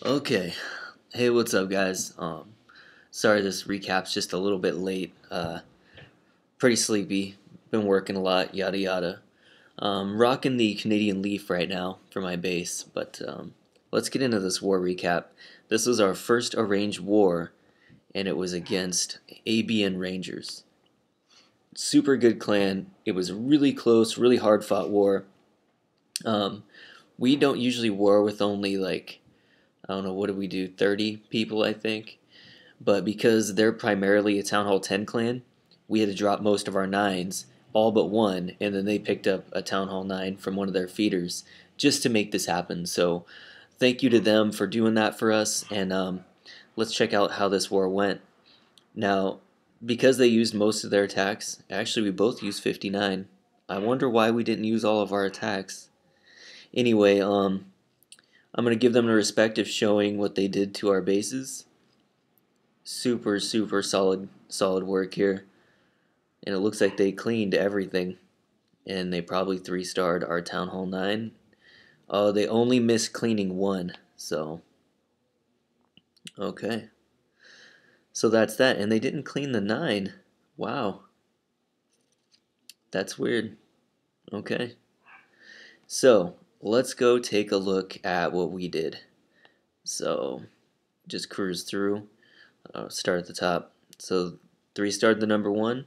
Okay. Hey, what's up, guys? Sorry this recap's just a little bit late. Pretty sleepy. Been working a lot, yada yada. Rocking the Canadian Leaf right now for my base, but let's get into this war recap. This was our first arranged war, and it was against ABN Rangers. Super good clan. It was really close, really hard fought war. Um, we don't usually war with only like, I don't know, what do we do? 30 people, I think. But because they're primarily a Town Hall 10 clan, we had to drop most of our nines, all but one, and then they picked up a Town Hall 9 from one of their feeders just to make this happen. So thank you to them for doing that for us, and let's check out how this war went. Now, because they used most of their attacks, actually we both used 59. I wonder why we didn't use all of our attacks. Anyway, I'm going to give them the respect of showing what they did to our bases. Super solid work here, and it looks like they cleaned everything, and they probably 3-starred our Town Hall 9. Oh, they only missed cleaning one, so okay, so that's that. And they didn't clean the 9. Wow, that's weird. Okay, so let's go take a look at what we did. So just cruise through. Start at the top. So 3-starred the number 1,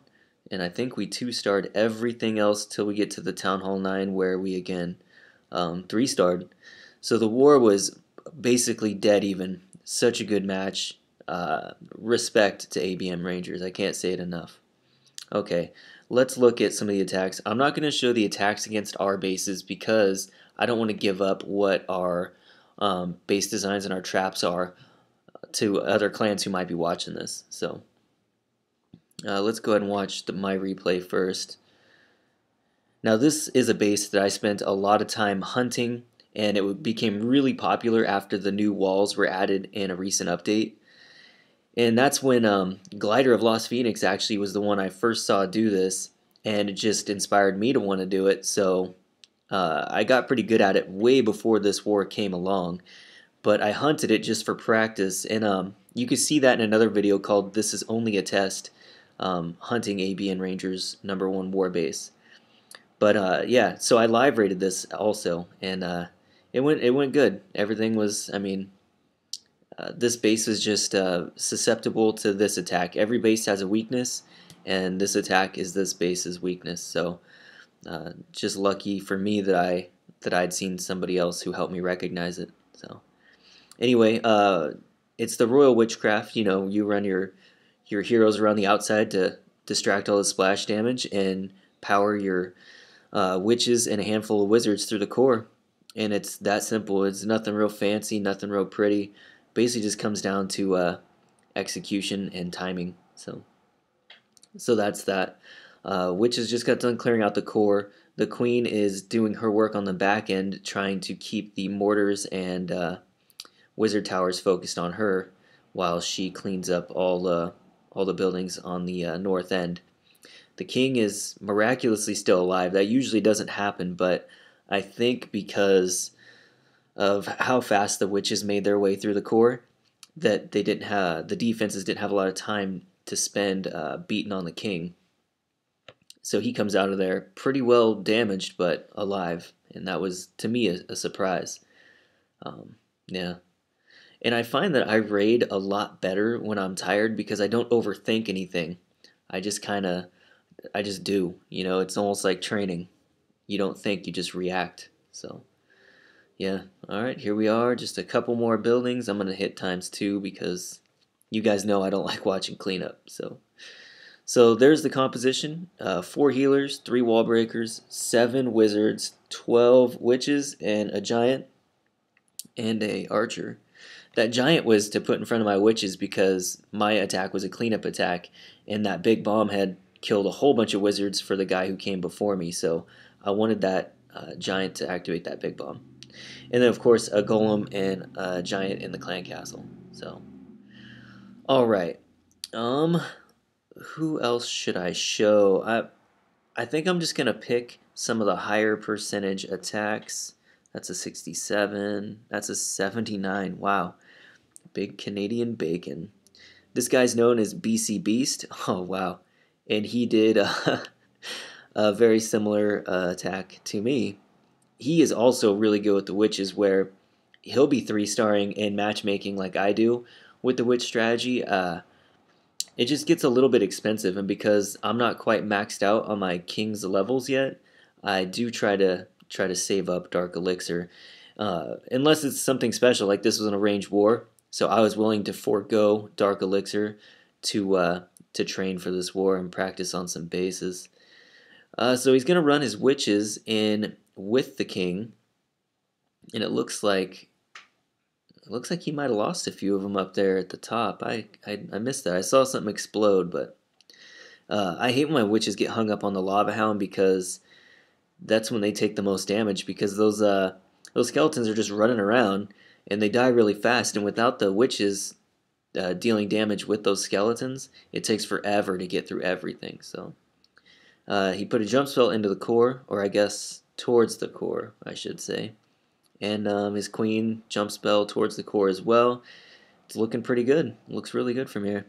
and I think we 2-starred everything else till we get to the Town Hall 9, where we again 3-starred. So the war was basically dead even. Such a good match. Respect to ABM Rangers. I can't say it enough. Okay, let's look at some of the attacks. I'm not going to show the attacks against our bases because I don't want to give up what our base designs and our traps are to other clans who might be watching this. So let's go ahead and watch my replay first. Now this is a base that I spent a lot of time hunting, and it became really popular after the new walls were added in a recent update. And that's when Glider of Lost Phoenix actually was the one I first saw do this, and it just inspired me to want to do it. So I got pretty good at it way before this war came along, but I hunted it just for practice, and you can see that in another video called "This Is Only a Test," hunting ABN Rangers #1 war base. But yeah, so I live rated this also, and it went good. Everything was, I mean, this base is just susceptible to this attack. Every base has a weakness, and this attack is this base's weakness. So just lucky for me that I'd seen somebody else who helped me recognize it. So. Anyway, it's the Royal Witchcraft. You know, you run your heroes around the outside to distract all the splash damage and power your witches and a handful of wizards through the core. And it's that simple. It's nothing real fancy, nothing real pretty. Basically, just comes down to execution and timing. So that's that. Witches just got done clearing out the core. The queen is doing her work on the back end, trying to keep the mortars and wizard towers focused on her while she cleans up all the buildings on the north end. The king is miraculously still alive. That usually doesn't happen, but I think because of how fast the witches made their way through the core, that they didn't have the defenses didn't have a lot of time to spend beating on the king. So he comes out of there pretty well damaged, but alive, and that was to me a surprise. Yeah. And I find that I raid a lot better when I'm tired because I don't overthink anything. I just I just do. You know, it's almost like training. You don't think, you just react. So, yeah. All right, here we are. Just a couple more buildings. I'm going to hit ×2 because you guys know I don't like watching cleanup. So there's the composition. 4 healers, 3 wall breakers, 7 wizards, 12 witches, and a giant, and a archer. That giant was to put in front of my witches because my attack was a cleanup attack, and that big bomb had killed a whole bunch of wizards for the guy who came before me, so I wanted that giant to activate that big bomb. And then, of course, a golem and a giant in the clan castle. So, alright. Who else should I show? I think I'm just going to pick some of the higher percentage attacks. That's a 67. That's a 79. Wow. Big Canadian bacon. This guy's known as BC Beast. Oh, wow. And he did a very similar attack to me. He is also really good with the witches, where he'll be 3-starring in matchmaking like I do with the witch strategy. It just gets a little bit expensive, and because I'm not quite maxed out on my king's levels yet, I do try to save up dark elixir, unless it's something special like this was an arranged war. So I was willing to forego dark elixir to train for this war and practice on some bases. So he's gonna run his witches in with the king, and it looks like he might have lost a few of them up there at the top. I missed that. I saw something explode, but I hate when my witches get hung up on the lava hound, because that's when they take the most damage, because those skeletons are just running around and they die really fast, and without the witches dealing damage with those skeletons, it takes forever to get through everything. So he put a jump spell into the core, or I guess towards the core, I should say. And his queen jump spell towards the core as well. It's looking pretty good. Looks really good from here.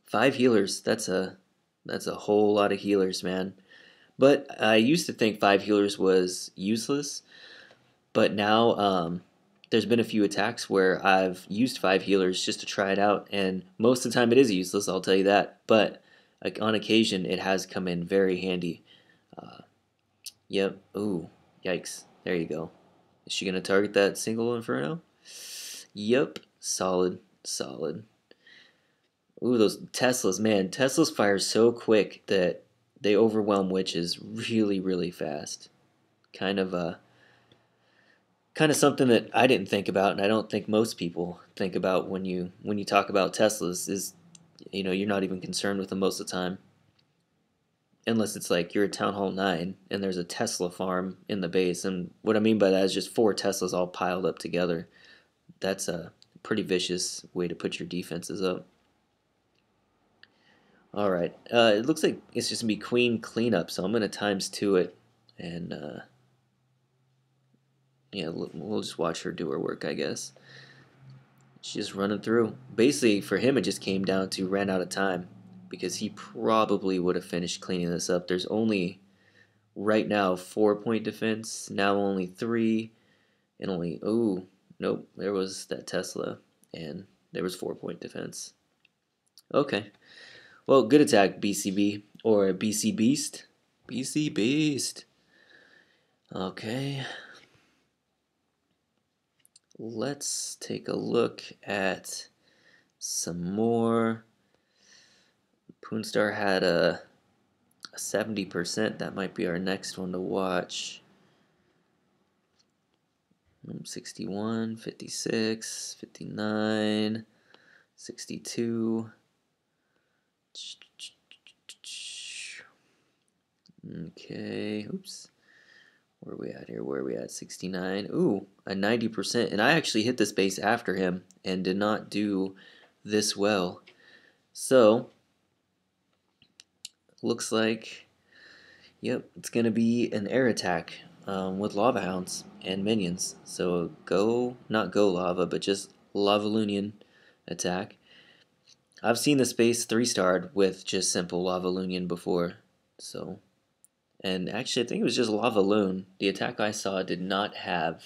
5 healers. That's a whole lot of healers, man. But I used to think 5 healers was useless. But now there's been a few attacks where I've used 5 healers just to try it out, and most of the time it is useless, I'll tell you that. But like, on occasion, it has come in very handy. Yep. Ooh, yikes. There you go. Is she going to target that single inferno? Yep. Solid. Solid. Ooh, those Teslas. Man, Teslas fire so quick that they overwhelm witches really, really fast. Kind of something that I didn't think about, and I don't think most people think about when you talk about Teslas. Is, you're not even concerned with them most of the time, unless it's like you're at Town Hall 9 and there's a Tesla farm in the base. And what I mean by that is just 4 Teslas all piled up together. That's a pretty vicious way to put your defenses up. Alright, it looks like it's just going to be queen cleanup, so I'm going to ×2 it. And yeah, we'll just watch her do her work, I guess. She's just running through. Basically, for him, it just came down to ran out of time, because he probably would have finished cleaning this up. There's only, right now, 4-point defense. Now only 3. And only, ooh, nope, there was that Tesla. And there was 4-point defense. Okay. Well, good attack, BCB. Or BC Beast. BC Beast. Okay. Let's take a look at some more. Poonstar had a 70%. That might be our next one to watch. 61, 56, 59, 62. Okay, oops. Where are we at here? Where are we at? 69. Ooh, a 90%. And I actually hit this base after him and did not do this well. So, looks like, yep, it's going to be an air attack with Lava Hounds and minions. So, not go Lava, but just Lavalunian attack. I've seen this base 3-starred with just simple Lavalunian before. So, and actually I think it was just Lavaloon. The attack I saw did not have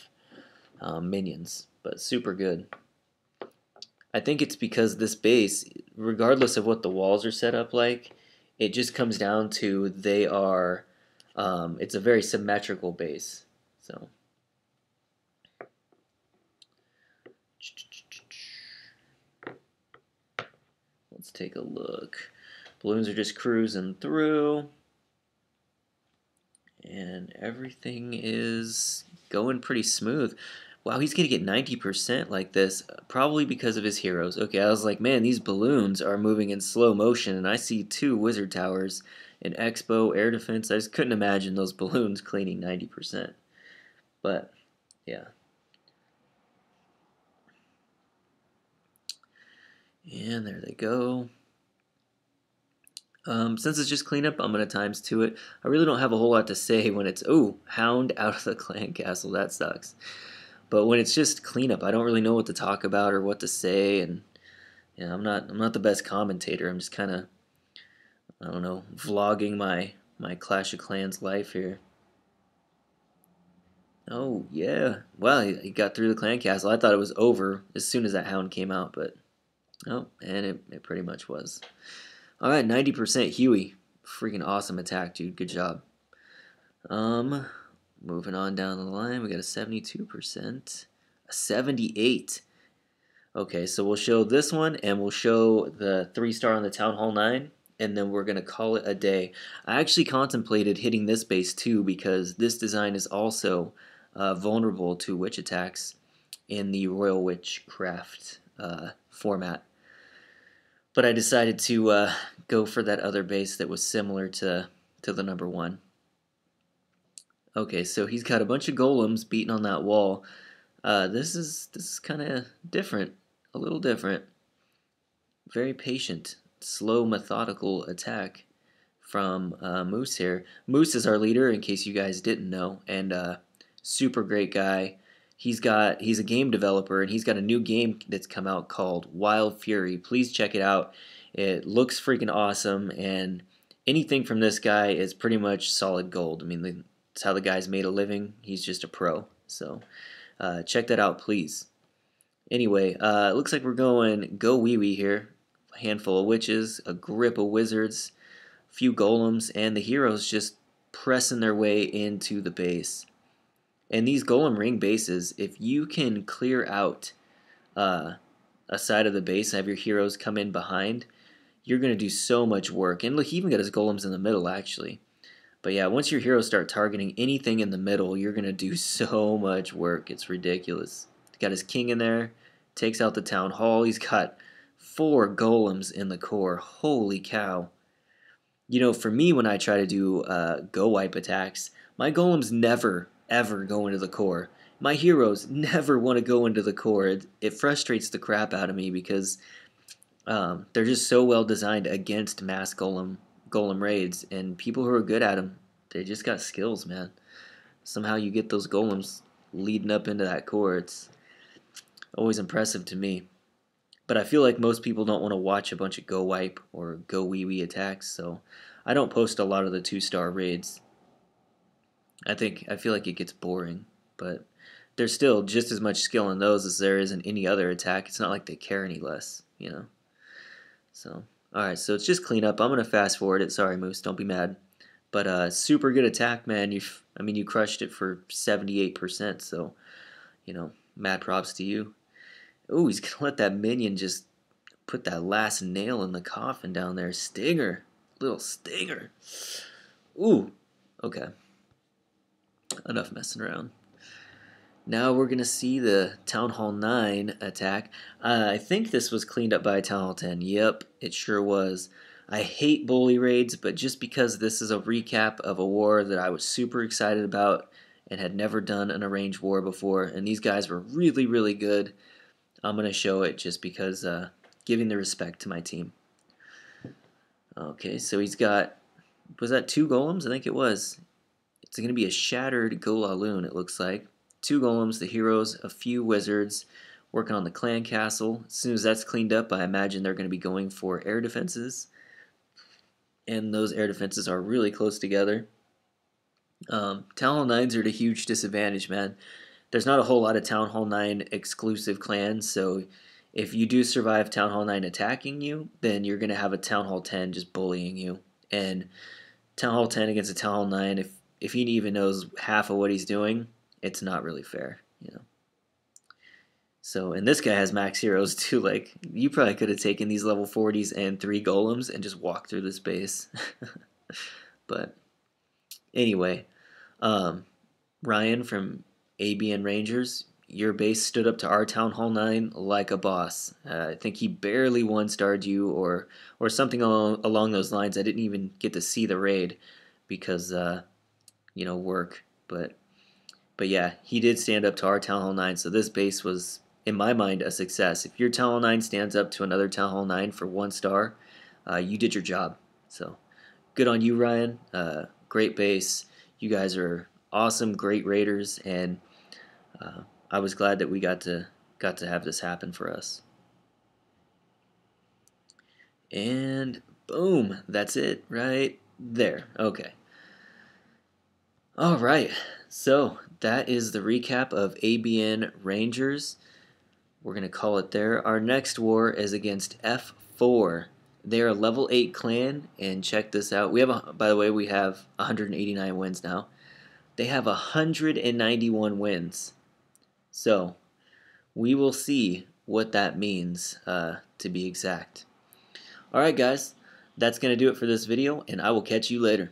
minions, but super good. I think it's because this base, regardless of what the walls are set up like, it just comes down to they are, it's a very symmetrical base. So, let's take a look. Balloons are just cruising through, and everything is going pretty smooth. Wow, he's going to get 90% like this, probably because of his heroes. Okay, I was like, man, these balloons are moving in slow motion, and I see 2 wizard towers, an expo, air defense. I just couldn't imagine those balloons cleaning 90%. But, yeah. And there they go. Since it's just cleanup, I'm going to ×2 it. I really don't have a whole lot to say when it's, oh, Hound out of the clan castle. That sucks. But when it's just cleanup, I don't really know what to talk about or what to say, and yeah, I'm not the best commentator. I'm just kind of, I don't know, vlogging my Clash of Clans life here. Oh yeah, well he got through the clan castle. I thought it was over as soon as that hound came out, but oh, and it pretty much was. All right, 90% Huey, freaking awesome attack, dude. Good job. Um, Moving on down the line, we got a 72%, a 78. Okay, so we'll show this one, and we'll show the 3-star on the Town Hall 9, and then we're going to call it a day. I actually contemplated hitting this base too, because this design is also vulnerable to witch attacks in the Royal Witchcraft format. But I decided to go for that other base that was similar to the number 1. Okay, so he's got a bunch of golems beating on that wall. This is kind of different, a little different. Very patient, slow, methodical attack from Moose here. Moose is our leader, in case you guys didn't know, and super great guy. He's a game developer, and he's got a new game that's come out called Wild Fury. Please check it out. It looks freaking awesome, and anything from this guy is pretty much solid gold. I mean, that's how the guy's made a living. He's just a pro. So check that out, please. Anyway, it looks like we're going go wee wee here. A handful of witches, a grip of wizards, a few golems, and the heroes just pressing their way into the base. And these golem ring bases, if you can clear out a side of the base and have your heroes come in behind, you're going to do so much work. And look, he even got his golems in the middle, actually. But yeah, once your heroes start targeting anything in the middle, you're going to do so much work. It's ridiculous. He's got his king in there, takes out the town hall. He's got 4 golems in the core. Holy cow. You know, for me, when I try to do go wipe attacks, my golems never, ever go into the core. My heroes never want to go into the core. It frustrates the crap out of me because they're just so well designed against mass golem raids, and people who are good at them, they just got skills, man. Somehow you get those golems leading up into that core. It's always impressive to me. But I feel like most people don't want to watch a bunch of go wipe or go wee wee attacks, so I don't post a lot of the 2-star raids. I feel like it gets boring, but there's still just as much skill in those as there is in any other attack. It's not like they care any less, you know. So, alright, so it's just cleanup. I'm going to fast forward it. Sorry, Moose, don't be mad. But super good attack, man. You crushed it for 78%, so, you know, mad props to you. Ooh, he's going to let that minion just put that last nail in the coffin down there. Stinger. Little stinger. Ooh, okay. Enough messing around. Now we're going to see the Town Hall 9 attack. I think this was cleaned up by Town Hall 10. Yep, it sure was. I hate bully raids, but just because this is a recap of a war that I was super excited about and had never done an arranged war before, and these guys were really, really good, I'm going to show it just because giving the respect to my team. Okay, so he's got, was that 2 golems? I think it was. It's going to be a shattered Golaloon, it looks like. 2 golems, the heroes, a few wizards, working on the clan castle. As soon as that's cleaned up, I imagine they're going to be going for air defenses. And those air defenses are really close together. Town Hall 9s are at a huge disadvantage, man. There's not a whole lot of Town Hall 9 exclusive clans, so if you do survive Town Hall 9 attacking you, then you're going to have a Town Hall 10 just bullying you. And Town Hall 10 against a Town Hall 9, if he even knows half of what he's doing, it's not really fair, you know. So, and this guy has max heroes too. Like, you probably could have taken these level 40s and 3 golems and just walked through this base. But anyway, Ryan from ABN Rangers, your base stood up to our Town Hall 9 like a boss. I think he barely one-starred you or something along those lines. I didn't even get to see the raid because, you know, work. But yeah, he did stand up to our Town Hall 9, so this base was, in my mind, a success. If your Town Hall 9 stands up to another Town Hall 9 for 1 star, you did your job. So, good on you, Ryan. Great base. You guys are awesome, great raiders, and I was glad that we got to have this happen for us. And boom, that's it right there. Okay. All right. So that is the recap of ABN Rangers. We're going to call it there. Our next war is against F4. They are a level 8 clan, and check this out. By the way, we have 189 wins now. They have 191 wins. So we will see what that means, to be exact. Alright guys, that's going to do it for this video, and I will catch you later.